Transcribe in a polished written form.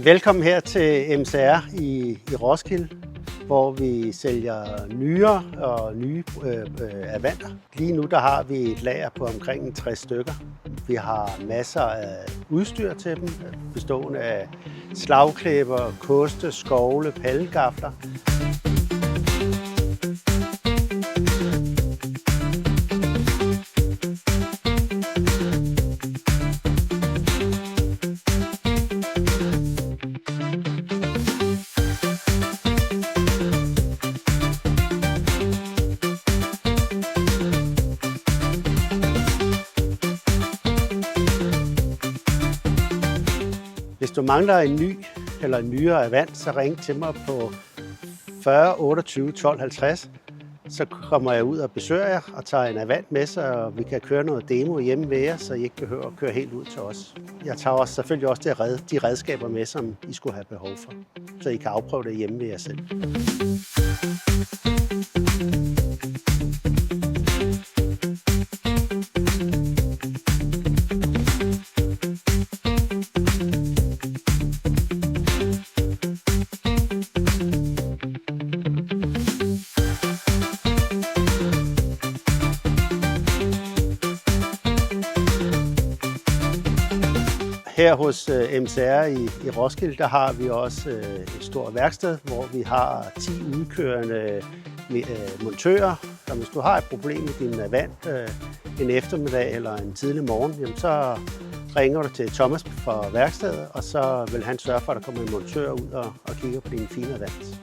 Velkommen her til MCR i Roskilde, hvor vi sælger nyere og nye Avanter. Lige nu der har vi et lager på omkring 60 stykker. Vi har masser af udstyr til dem, bestående af slagklipper, koste, skovle, pallegafler. Hvis du mangler en ny eller en nyere Avant, så ring til mig på 40 28 12 50. Så kommer jeg ud og besøger jer og tager en Avant med, så vi kan køre noget demo hjemme ved jer, så I ikke behøver at køre helt ud til os. Jeg tager selvfølgelig også de redskaber med, som I skulle have behov for, så I kan afprøve det hjemme ved jer selv. Her hos MCR i Roskilde, der har vi også et stort værksted, hvor vi har 10 udkørende montører. Så hvis du har et problem med din Avant en eftermiddag eller en tidlig morgen, jamen så ringer du til Thomas fra værkstedet, og så vil han sørge for, at der kommer en montør ud og kigger på dine fine Avant.